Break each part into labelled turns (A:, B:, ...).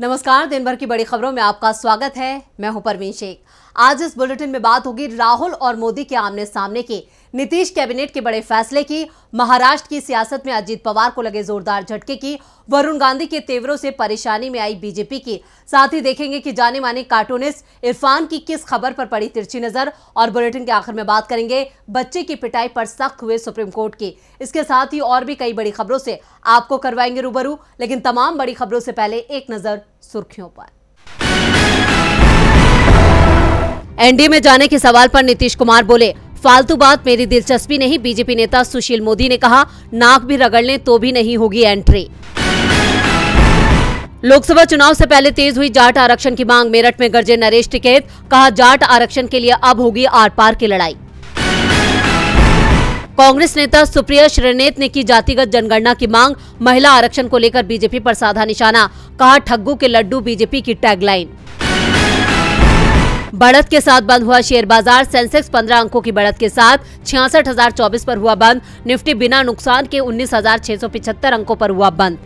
A: नमस्कार, दिन भर की बड़ी खबरों में आपका स्वागत है। मैं हूं परवीन शेख। आज इस बुलेटिन में बात होगी राहुल और मोदी के आमने सामने की, नीतीश कैबिनेट के बड़े फैसले की, महाराष्ट्र की सियासत में अजीत पवार को लगे जोरदार झटके की, वरुण गांधी के तेवरों से परेशानी में आई बीजेपी की। साथ ही देखेंगे कि जाने माने कार्टूनिस्ट इरफान की किस खबर पर पड़ी तिरछी नजर। और बुलेटिन के आखिर में बात करेंगे बच्चे की पिटाई पर सख्त हुए सुप्रीम कोर्ट की। इसके साथ ही और भी कई बड़ी खबरों से आपको करवाएंगे रूबरू, लेकिन तमाम बड़ी खबरों से पहले एक नजर सुर्खियों पर। एनडीए में जाने के सवाल पर नीतीश कुमार बोले, फालतू बात मेरी दिलचस्पी नहीं। बीजेपी नेता सुशील मोदी ने कहा, नाक भी रगड़ लें तो भी नहीं होगी एंट्री। लोकसभा चुनाव से पहले तेज हुई जाट आरक्षण की मांग, मेरठ में गरजे नरेश टिकैत, कहा जाट आरक्षण के लिए अब होगी आर पार की लड़ाई। कांग्रेस नेता सुप्रिया श्रीनेत ने की जातिगत जनगणना की मांग, महिला आरक्षण को लेकर बीजेपी पर साधा निशाना, कहा ठग्गू के लड्डू बीजेपी की टैगलाइन। बढ़त के साथ बंद हुआ शेयर बाजार, सेंसेक्स 15 अंकों की बढ़त के साथ 66,024 पर हुआ बंद, निफ्टी बिना नुकसान के 19,675 अंकों पर हुआ बंद।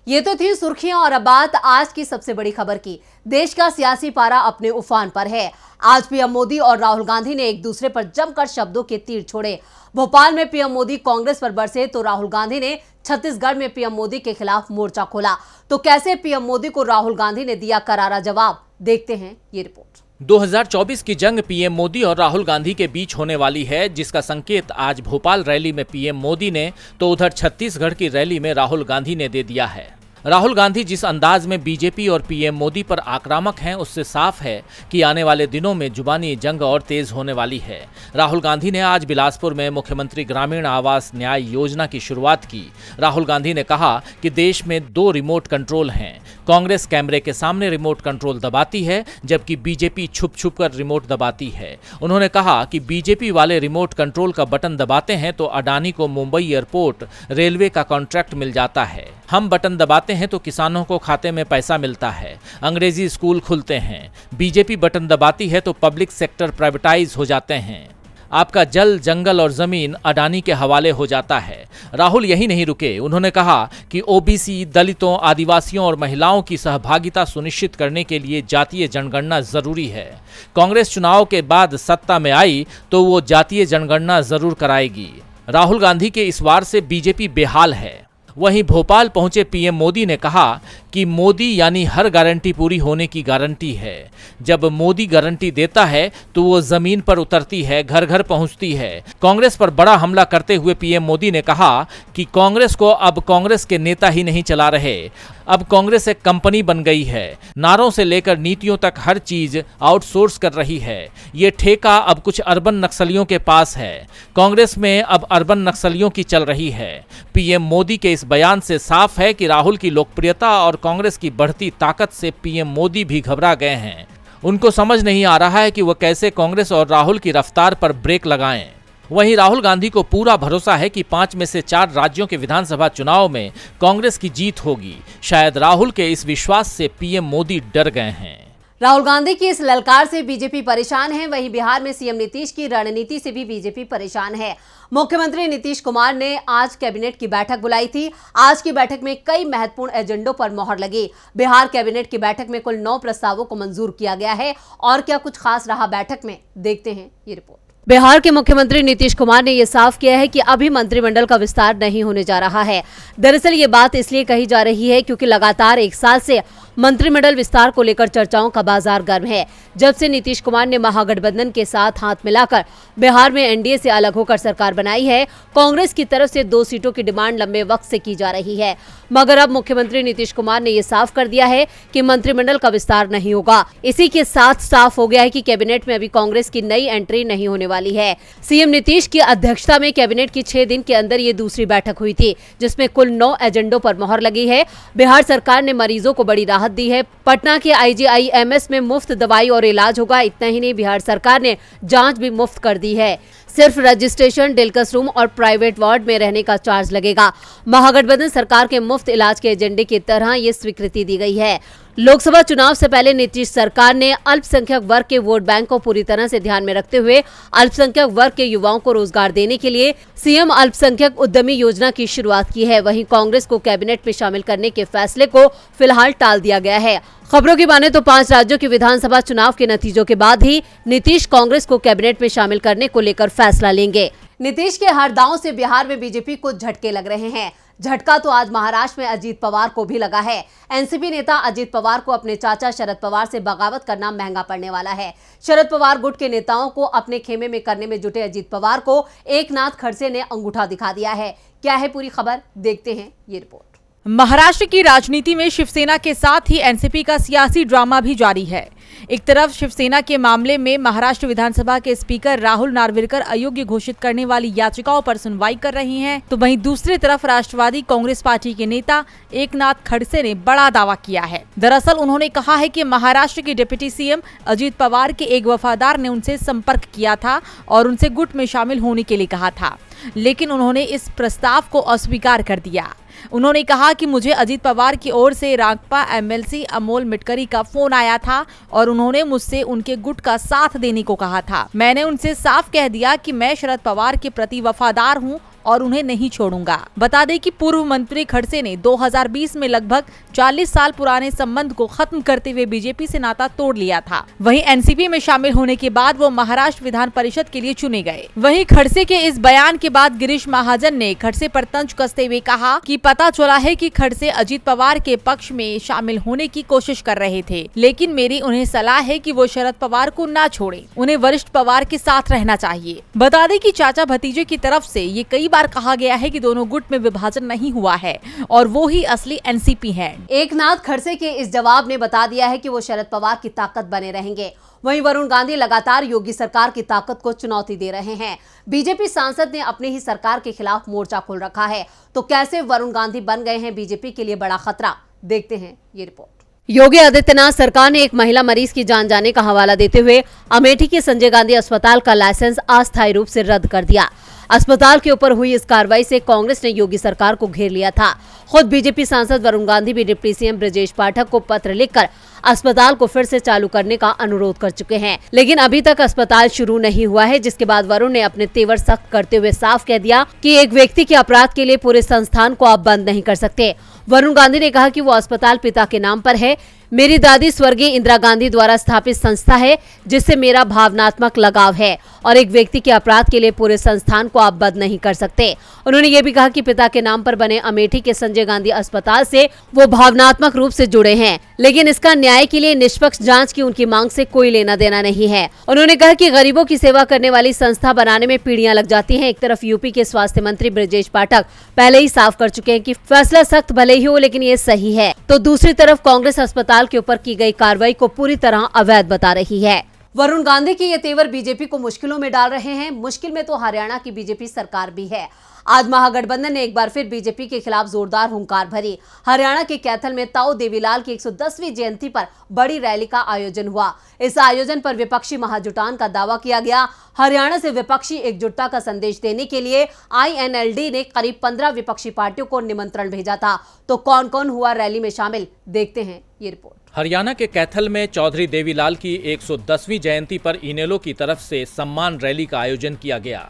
A: ये तो थी सुर्खियां और अब बात आज की सबसे बड़ी खबर की। देश का सियासी पारा अपने उफान पर है। आज पीएम मोदी और राहुल गांधी ने एक दूसरे पर जमकर शब्दों के तीर छोड़े। भोपाल में पीएम मोदी कांग्रेस पर बरसे तो राहुल गांधी ने छत्तीसगढ़ में पीएम मोदी के खिलाफ मोर्चा खोला। तो कैसे पीएम मोदी को राहुल गांधी ने दिया करारा जवाब, देखते हैं ये रिपोर्ट।
B: 2024 की जंग पीएम मोदी और राहुल गांधी के बीच होने वाली है, जिसका संकेत आज भोपाल रैली में पीएम मोदी ने तो उधर छत्तीसगढ़ की रैली में राहुल गांधी ने दे दिया है। राहुल गांधी जिस अंदाज में बीजेपी और पीएम मोदी पर आक्रामक हैं, उससे साफ है कि आने वाले दिनों में जुबानी जंग और तेज होने वाली है। राहुल गांधी ने आज बिलासपुर में मुख्यमंत्री ग्रामीण आवास न्याय योजना की शुरुआत की। राहुल गांधी ने कहा कि देश में 2 रिमोट कंट्रोल हैं। कांग्रेस कैमरे के सामने रिमोट कंट्रोल दबाती है, जबकि बीजेपी छुप छुप कर रिमोट दबाती है। उन्होंने कहा कि बीजेपी वाले रिमोट कंट्रोल का बटन दबाते हैं तो अडानी को मुंबई एयरपोर्ट, रेलवे का कॉन्ट्रैक्ट मिल जाता है। हम बटन दबाते हैं तो किसानों को खाते में पैसा मिलता है, अंग्रेजी स्कूल खुलते हैं। बीजेपी बटन दबाती है तो पब्लिक सेक्टर प्राइवेटाइज हो जाते हैं, आपका जल, जंगल और जमीन अडानी के हवाले हो जाता है। राहुल यही नहीं रुके, उन्होंने कहा कि ओबीसी, दलितों, आदिवासियों और महिलाओं की सहभागिता सुनिश्चित करने के लिए जातीय जनगणना जरूरी है। कांग्रेस चुनाव के बाद सत्ता में आई तो वो जातीय जनगणना जरूर कराएगी। राहुल गांधी के इस वार से बीजेपी बेहाल है। वहीं भोपाल पहुंचे पीएम मोदी ने कहा कि मोदी यानी हर गारंटी पूरी होने की गारंटी है। जब मोदी गारंटी देता है तो वो जमीन पर उतरती है, घर घर पहुंचती है। कांग्रेस पर बड़ा हमला करते हुए पीएम मोदी ने कहा कि कांग्रेस को अब कांग्रेस के नेता ही नहीं चला रहे, अब कांग्रेस एक कंपनी बन गई है। नारों से लेकर नीतियों तक हर चीज आउटसोर्स कर रही है। ये ठेका अब कुछ अर्बन नक्सलियों के पास है। कांग्रेस में अब अर्बन नक्सलियों की चल रही है। पीएम मोदी के इस बयान से साफ है कि राहुल की लोकप्रियता और कांग्रेस की बढ़ती ताकत से पीएम मोदी भी घबरा गए हैं। उनको समझ नहीं आ रहा है कि वह कैसे कांग्रेस और राहुल की रफ्तार पर ब्रेक लगाएं। वहीं राहुल गांधी को पूरा भरोसा है कि 5 में से 4 राज्यों के विधानसभा चुनाव में कांग्रेस की जीत होगी। शायद राहुल के इस विश्वास से पीएम मोदी डर गए हैं।
A: राहुल गांधी की इस ललकार से बीजेपी परेशान है। वहीं बिहार में सीएम नीतीश की रणनीति से भी बीजेपी परेशान है। मुख्यमंत्री नीतीश कुमार ने आज कैबिनेट की बैठक बुलाई थी। आज की बैठक में कई महत्वपूर्ण एजेंडों पर मोहर लगी। बिहार कैबिनेट की बैठक में कुल 9 प्रस्तावों को मंजूर किया गया है। और क्या कुछ खास रहा बैठक में, देखते हैं ये रिपोर्ट। बिहार के मुख्यमंत्री नीतीश कुमार ने यह साफ किया है कि अभी मंत्रिमंडल का विस्तार नहीं होने जा रहा है। दरअसल ये बात इसलिए कही जा रही है क्योंकि लगातार 1 साल से मंत्रिमंडल विस्तार को लेकर चर्चाओं का बाजार गर्म है। जब से नीतीश कुमार ने महागठबंधन के साथ हाथ मिलाकर बिहार में एनडीए से अलग होकर सरकार बनाई है, कांग्रेस की तरफ से 2 सीटों की डिमांड लंबे वक्त से की जा रही है। मगर अब मुख्यमंत्री नीतीश कुमार ने यह साफ कर दिया है कि मंत्रिमंडल का विस्तार नहीं होगा। इसी के साथ साफ हो गया है कि कैबिनेट में अभी कांग्रेस की नई एंट्री नहीं होने वाली है। सीएम नीतीश की अध्यक्षता में कैबिनेट की 6 दिन के अंदर ये दूसरी बैठक हुई थी, जिसमें कुल 9 एजेंडों पर मोहर लगी है। बिहार सरकार ने मरीजों को बड़ी राहत दी है। पटना के IGIMS में मुफ्त दवाई और इलाज होगा। इतना ही नहीं, बिहार सरकार ने जांच भी मुफ्त कर दी है। सिर्फ रजिस्ट्रेशन, डिलकस रूम और प्राइवेट वार्ड में रहने का चार्ज लगेगा। महागठबंधन सरकार के मुफ्त इलाज के एजेंडे की तरह ये स्वीकृति दी गई है। लोकसभा चुनाव से पहले नीतीश सरकार ने अल्पसंख्यक वर्ग के वोट बैंक को पूरी तरह से ध्यान में रखते हुए अल्पसंख्यक वर्ग के युवाओं को रोजगार देने के लिए सीएम अल्पसंख्यक उद्यमी योजना की शुरुआत की है। वहीं कांग्रेस को कैबिनेट में शामिल करने के फैसले को फिलहाल टाल दिया गया है। खबरों की माने तो 5 राज्यों के विधानसभा चुनाव के नतीजों के बाद ही नीतीश कांग्रेस को कैबिनेट में शामिल करने को लेकर फैसला लेंगे। नीतीश के हर दांव से बिहार में बीजेपी को झटके लग रहे हैं। झटका तो आज महाराष्ट्र में अजीत पवार को भी लगा है। एनसीपी नेता अजीत पवार को अपने चाचा शरद पवार से बगावत करना महंगा पड़ने वाला है। शरद पवार गुट के नेताओं को अपने खेमे में करने में जुटे अजीत पवार को एकनाथ खड़से ने अंगूठा दिखा दिया है। क्या है पूरी खबर, देखते हैं ये रिपोर्ट।
C: महाराष्ट्र की राजनीति में शिवसेना के साथ ही एनसीपी का सियासी ड्रामा भी जारी है। एक तरफ शिवसेना के मामले में महाराष्ट्र विधानसभा के स्पीकर राहुल नार्वेकर अयोग्य घोषित करने वाली याचिकाओं पर सुनवाई कर रही हैं, तो वहीं दूसरी तरफ राष्ट्रवादी कांग्रेस पार्टी के नेता एकनाथ खड़से ने बड़ा दावा किया है। दरअसल उन्होंने कहा है कि महाराष्ट्र के डिप्टी सीएम अजीत पवार के एक वफादार ने उनसे संपर्क किया था और उनसे गुट में शामिल होने के लिए कहा था, लेकिन उन्होंने इस प्रस्ताव को अस्वीकार कर दिया। उन्होंने कहा कि मुझे अजीत पवार की ओर से राकपा एमएलसी अमोल मिटकरी का फोन आया था और उन्होंने मुझसे उनके गुट का साथ देने को कहा था। मैंने उनसे साफ कह दिया कि मैं शरद पवार के प्रति वफादार हूं और उन्हें नहीं छोड़ूंगा। बता दें कि पूर्व मंत्री खड़से ने 2020 में लगभग 40 साल पुराने संबंध को खत्म करते हुए बीजेपी से नाता तोड़ लिया था। वहीं एनसीपी में शामिल होने के बाद वो महाराष्ट्र विधान परिषद के लिए चुने गए। वहीं खड़से के इस बयान के बाद गिरीश महाजन ने खड़से पर तंज कसते हुए कहा कि पता चला है कि खड़से अजीत पवार के पक्ष में शामिल होने की कोशिश कर रहे थे, लेकिन मेरी उन्हें सलाह है कि वो शरद पवार को न छोड़े, उन्हें वरिष्ठ पवार के साथ रहना चाहिए। बता दें कि चाचा भतीजे की तरफ से ये कई बार कहा गया है कि दोनों गुट में विभाजन नहीं हुआ है और वो ही असली एनसीपी है।
A: एकनाथ खड़से के इस जवाब ने बता दिया है कि वो शरद पवार की ताकत बने रहेंगे। वहीं वरुण गांधी लगातार योगी सरकार की ताकत को चुनौती दे रहे हैं। बीजेपी सांसद ने अपनी ही सरकार के खिलाफ मोर्चा खोल रखा है, तो कैसे वरुण गांधी बन गए हैं बीजेपी के लिए बड़ा खतरा, देखते हैं ये रिपोर्ट। योगी आदित्यनाथ सरकार ने एक महिला मरीज की जान जाने का हवाला देते हुए अमेठी के संजय गांधी अस्पताल का लाइसेंस अस्थायी रूप से रद्द कर दिया। अस्पताल के ऊपर हुई इस कार्रवाई से कांग्रेस ने योगी सरकार को घेर लिया था। खुद बीजेपी सांसद वरुण गांधी भी डिप्टी सीएम ब्रजेश पाठक को पत्र लिखकर अस्पताल को फिर से चालू करने का अनुरोध कर चुके हैं, लेकिन अभी तक अस्पताल शुरू नहीं हुआ है, जिसके बाद वरुण ने अपने तेवर सख्त करते हुए साफ कह दिया कि एक व्यक्ति के अपराध के लिए पूरे संस्थान को आप बंद नहीं कर सकते। वरुण गांधी ने कहा कि वो अस्पताल पिता के नाम पर है। मेरी दादी स्वर्गीय इंदिरा गांधी द्वारा स्थापित संस्था है जिससे मेरा भावनात्मक लगाव है और एक व्यक्ति के अपराध के लिए पूरे संस्थान को आप बंद नहीं कर सकते। उन्होंने ये भी कहा कि पिता के नाम पर बने अमेठी के संजय गांधी अस्पताल से वो भावनात्मक रूप से जुड़े हैं, लेकिन इसका न्याय के लिए निष्पक्ष जांच की उनकी मांग से कोई लेना देना नहीं है। उन्होंने कहा कि गरीबों की सेवा करने वाली संस्था बनाने में पीढ़ियां लग जाती हैं। एक तरफ यूपी के स्वास्थ्य मंत्री ब्रजेश पाठक पहले ही साफ कर चुके हैं कि फैसला सख्त भले ही हो लेकिन ये सही है, तो दूसरी तरफ कांग्रेस अस्पताल के ऊपर की गई कार्रवाई को पूरी तरह अवैध बता रही है। वरुण गांधी के ये तेवर बीजेपी को मुश्किलों में डाल रहे हैं। मुश्किल में तो हरियाणा की बीजेपी सरकार भी है। आज महागठबंधन ने एक बार फिर बीजेपी के खिलाफ जोरदार हुंकार भरी। हरियाणा के कैथल में ताऊ देवीलाल की 110वीं जयंती पर बड़ी रैली का आयोजन हुआ। इस आयोजन पर विपक्षी महाजुटान का दावा किया गया। हरियाणा से विपक्षी एकजुटता का संदेश देने के लिए INLD ने करीब 15 विपक्षी पार्टियों को निमंत्रण भेजा था। तो कौन कौन हुआ रैली में शामिल, देखते हैं ये रिपोर्ट।
B: हरियाणा के कैथल में चौधरी देवीलाल की 110वीं जयंती पर इनेलो की तरफ से सम्मान रैली का आयोजन किया गया।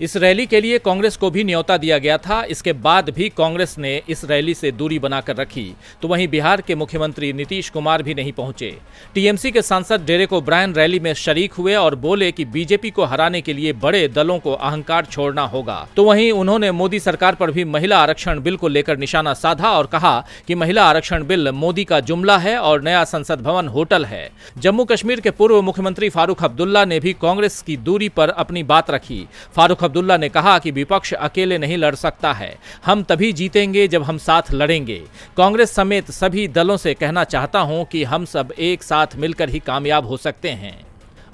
B: इस रैली के लिए कांग्रेस को भी न्योता दिया गया था। इसके बाद भी कांग्रेस ने इस रैली से दूरी बनाकर रखी, तो वहीं बिहार के मुख्यमंत्री नीतीश कुमार भी नहीं पहुंचे। टीएमसी के सांसद डेरेक ओब्रायन रैली में शरीक हुए और बोले कि बीजेपी को हराने के लिए बड़े दलों को अहंकार छोड़ना होगा। तो वहीं उन्होंने मोदी सरकार पर भी महिला आरक्षण बिल को लेकर निशाना साधा और कहा कि महिला आरक्षण बिल मोदी का जुमला है और नया संसद भवन होटल है। जम्मू कश्मीर के पूर्व मुख्यमंत्री फारूक अब्दुल्ला ने भी कांग्रेस की दूरी पर अपनी बात रखी। फारूक अब्दुल्ला ने कहा कि विपक्ष अकेले नहीं लड़ सकता है, हम तभी जीतेंगे जब हम साथ लड़ेंगे। कांग्रेस समेत सभी दलों से कहना चाहता हूं कि हम सब एक साथ मिलकर ही कामयाब हो सकते हैं।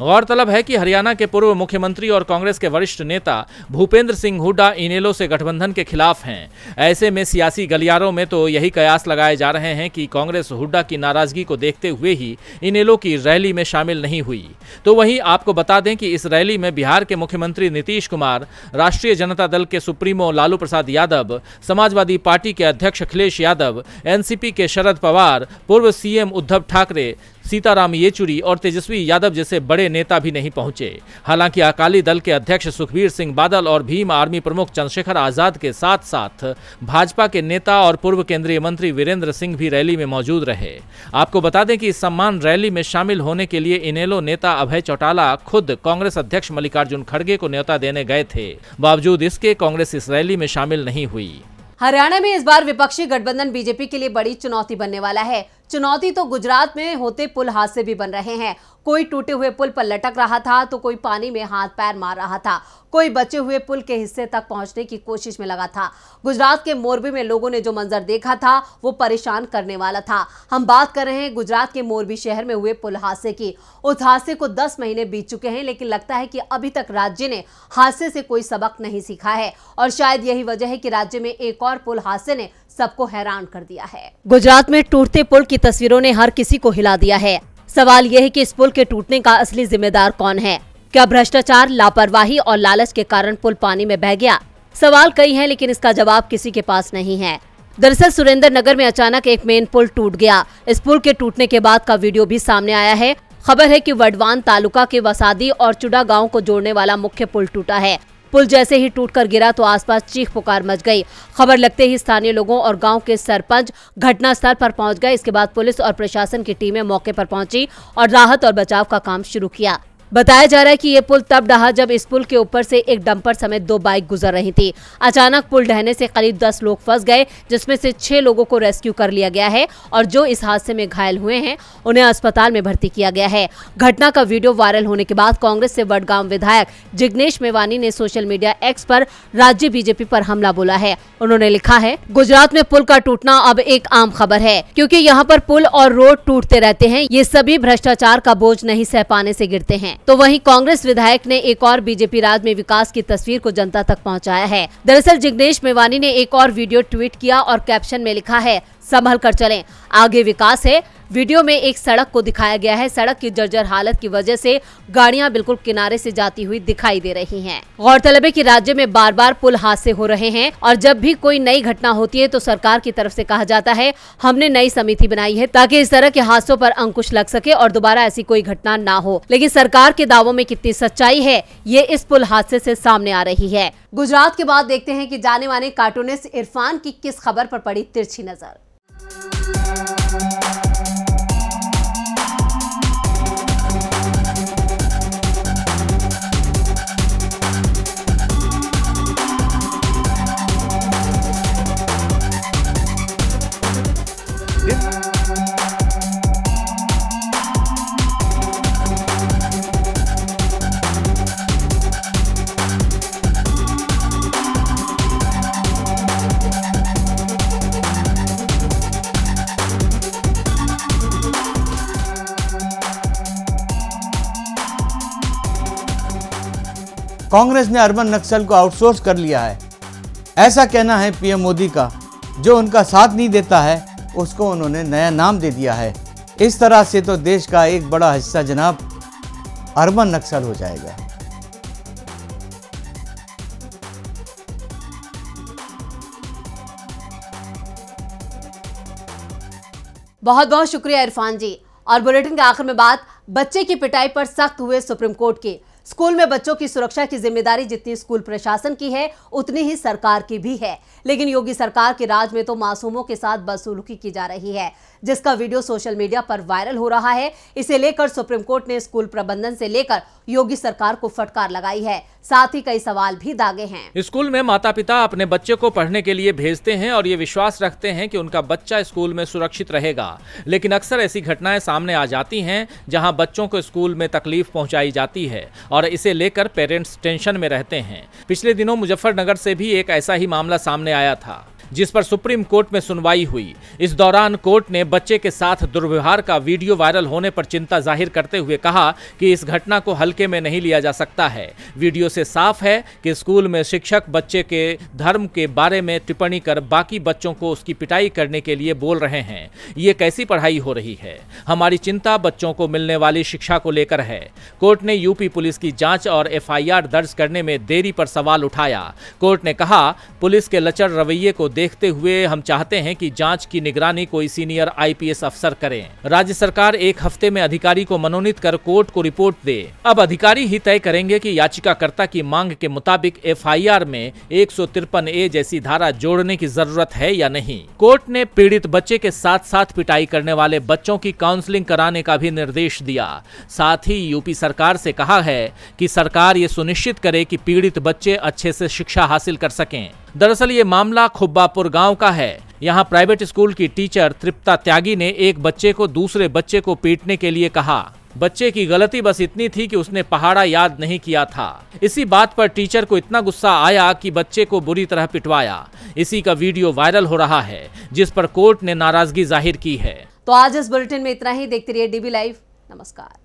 B: गौरतलब है कि हरियाणा के पूर्व मुख्यमंत्री और कांग्रेस के वरिष्ठ नेता भूपेंद्र सिंह हुड्डा इनेलो से गठबंधन के खिलाफ हैं। ऐसे में सियासी गलियारों में तो यही कयास लगाए जा रहे हैं कि कांग्रेस हुड्डा की नाराजगी को देखते हुए ही इनेलो की रैली में शामिल नहीं हुई। तो वहीं आपको बता दें कि इस रैली में बिहार के मुख्यमंत्री नीतीश कुमार, राष्ट्रीय जनता दल के सुप्रीमो लालू प्रसाद यादव, समाजवादी पार्टी के अध्यक्ष अखिलेश यादव, एनसीपी के शरद पवार, पूर्व सीएम उद्धव ठाकरे, सीताराम येचुरी और तेजस्वी यादव जैसे बड़े नेता भी नहीं पहुंचे। हालांकि अकाली दल के अध्यक्ष सुखबीर सिंह बादल और भीम आर्मी प्रमुख चंद्रशेखर आजाद के साथ साथ भाजपा के नेता और पूर्व केंद्रीय मंत्री वीरेंद्र सिंह भी रैली में मौजूद रहे। आपको बता दें कि इस सम्मान रैली में शामिल होने के लिए इनेलो नेता अभय चौटाला खुद कांग्रेस अध्यक्ष मल्लिकार्जुन खड़गे को न्योता देने गए थे। बावजूद इसके कांग्रेस इस रैली में शामिल नहीं हुई।
A: हरियाणा में इस बार विपक्षी गठबंधन बीजेपी के लिए बड़ी चुनौती बनने वाला है। चुनौती तो गुजरात में होते पुल हादसे भी बन रहे हैं। कोई टूटे हुए पुल पर लटक रहा था तो कोई पानी में हाथ पैर मार रहा था, कोई बचे हुए पुल के हिस्से तक पहुंचने की कोशिश में लगा था। गुजरात के मोरबी में लोगों ने जो मंजर देखा था वो परेशान करने वाला था। हम बात कर रहे हैं गुजरात के मोरबी शहर में हुए पुल हादसे की। उस हादसे को 10 महीने बीत चुके हैं, लेकिन लगता है कि अभी तक राज्य ने हादसे से कोई सबक नहीं सीखा है और शायद यही वजह है कि राज्य में एक और पुल हादसे ने सबको हैरान कर दिया है। गुजरात में टूटते पुल की तस्वीरों ने हर किसी को हिला दिया है। सवाल यह है कि इस पुल के टूटने का असली जिम्मेदार कौन है? क्या भ्रष्टाचार, लापरवाही और लालच के कारण पुल पानी में बह गया? सवाल कई हैं, लेकिन इसका जवाब किसी के पास नहीं है। दरअसल सुरेंद्र नगर में अचानक एक मेन पुल टूट गया। इस पुल के टूटने के बाद का वीडियो भी सामने आया है। खबर है कि वडवान तालुका के वसादी और चुडा गाँव को जोड़ने वाला मुख्य पुल टूटा है। पुल जैसे ही टूटकर गिरा तो आसपास चीख पुकार मच गई। खबर लगते ही स्थानीय लोगों और गांव के सरपंच घटनास्थल पर पहुंच गए। इसके बाद पुलिस और प्रशासन की टीमें मौके पर पहुंची और राहत और बचाव का काम शुरू किया। बताया जा रहा है कि ये पुल तब ढहा जब इस पुल के ऊपर से एक डंपर समेत 2 बाइक गुजर रही थी। अचानक पुल ढहने से करीब 10 लोग फंस गए, जिसमें से 6 लोगों को रेस्क्यू कर लिया गया है और जो इस हादसे में घायल हुए हैं उन्हें अस्पताल में भर्ती किया गया है। घटना का वीडियो वायरल होने के बाद कांग्रेस से वडगांव विधायक जिग्नेश मेवानी ने सोशल मीडिया एक्स पर राज्य बीजेपी पर हमला बोला है। उन्होंने लिखा है, गुजरात में पुल का टूटना अब एक आम खबर है, क्योंकि यहाँ पर पुल और रोड टूटते रहते हैं। ये सभी भ्रष्टाचार का बोझ नहीं सह पाने से गिरते हैं। तो वहीं कांग्रेस विधायक ने एक और बीजेपी राज में विकास की तस्वीर को जनता तक पहुंचाया है। दरअसल जिग्नेश मेवानी ने एक और वीडियो ट्वीट किया और कैप्शन में लिखा है, संभल कर चलें, आगे विकास है। वीडियो में एक सड़क को दिखाया गया है। सड़क की जर्जर हालत की वजह से गाड़ियां बिल्कुल किनारे से जाती हुई दिखाई दे रही हैं। गौरतलब है कि राज्य में बार बार पुल हादसे हो रहे हैं और जब भी कोई नई घटना होती है तो सरकार की तरफ से कहा जाता है, हमने नई समिति बनाई है ताकि इस तरह के हादसों पर अंकुश लग सके और दोबारा ऐसी कोई घटना ना हो। लेकिन सरकार के दावों में कितनी सच्चाई है, ये इस पुल हादसे से सामने आ रही है। गुजरात के बाद देखते हैं कि जाने माने कार्टूनिस्ट इरफान की किस खबर पर पड़ी तिरछी नजर।
D: कांग्रेस ने अर्बन नक्सल को आउटसोर्स कर लिया है, ऐसा कहना है पीएम मोदी का। जो उनका साथ नहीं देता है उसको उन्होंने नया नाम दे दिया है। इस तरह से तो देश का एक बड़ा हिस्सा जनाब अर्बन नक्सल हो जाएगा।
A: बहुत बहुत शुक्रिया इरफान जी। और बुलेटिन के आखिर में बात, बच्चे की पिटाई पर सख्त हुए सुप्रीम कोर्ट के। स्कूल में बच्चों की सुरक्षा की जिम्मेदारी जितनी स्कूल प्रशासन की है उतनी ही सरकार की भी है, लेकिन योगी सरकार के राज में तो मासूमों के साथ बदसलूकी की जा रही है, जिसका वीडियो सोशल मीडिया पर वायरल हो रहा है। इसे लेकर सुप्रीम कोर्ट ने स्कूल प्रबंधन से लेकर योगी सरकार को फटकार लगाई है, साथ ही कई सवाल भी दागे हैं।
B: स्कूल में माता पिता अपने बच्चे को पढ़ने के लिए भेजते हैं और ये विश्वास रखते हैं कि उनका बच्चा स्कूल में सुरक्षित रहेगा, लेकिन अक्सर ऐसी घटनाएं सामने आ जाती हैं जहां बच्चों को स्कूल में तकलीफ पहुंचाई जाती है और इसे लेकर पेरेंट्स टेंशन में रहते हैं। पिछले दिनों मुजफ्फरनगर से भी एक ऐसा ही मामला सामने आया था, जिस पर सुप्रीम कोर्ट में सुनवाई हुई। इस दौरान कोर्ट ने बच्चे के साथ दुर्व्यवहार का वीडियो वायरल होने पर चिंता जाहिर करते हुए कहा कि इस घटना को हल्के में नहीं लिया जा सकता है। वीडियो से साफ है कि स्कूल में शिक्षक बच्चे के धर्म के बारे में टिप्पणी कर बाकी बच्चों को उसकी पिटाई करने के लिए बोल रहे हैं। ये कैसी पढ़ाई हो रही है? हमारी चिंता बच्चों को मिलने वाली शिक्षा को लेकर है। कोर्ट ने यूपी पुलिस की जांच और एफआईआर दर्ज करने में देरी पर सवाल उठाया। कोर्ट ने कहा, पुलिस के लचर रवैये को देखते हुए हम चाहते हैं कि जांच की निगरानी कोई सीनियर आईपीएस अफसर करें। राज्य सरकार 1 हफ्ते में अधिकारी को मनोनीत कर कोर्ट को रिपोर्ट दे। अब अधिकारी ही तय करेंगे कि याचिकाकर्ता की मांग के मुताबिक एफआईआर में 153A जैसी धारा जोड़ने की जरूरत है या नहीं। कोर्ट ने पीड़ित बच्चे के साथ साथ पिटाई करने वाले बच्चों की काउंसलिंग कराने का भी निर्देश दिया। साथ ही यूपी सरकार से कहा है कि सरकार ये सुनिश्चित करे कि पीड़ित बच्चे अच्छे से शिक्षा हासिल कर सकें। दरअसल ये मामला खुब्बापुर गांव का है। यहाँ प्राइवेट स्कूल की टीचर तृप्ता त्यागी ने एक बच्चे को दूसरे बच्चे को पीटने के लिए कहा। बच्चे की गलती बस इतनी थी कि उसने पहाड़ा याद नहीं किया था। इसी बात पर टीचर को इतना गुस्सा आया कि बच्चे को बुरी तरह पिटवाया। इसी का वीडियो वायरल हो रहा है, जिस पर कोर्ट ने नाराजगी जाहिर की है।
A: तो आज इस बुलेटिन में इतना ही। देखते रहिए डीबी लाइव। नमस्कार।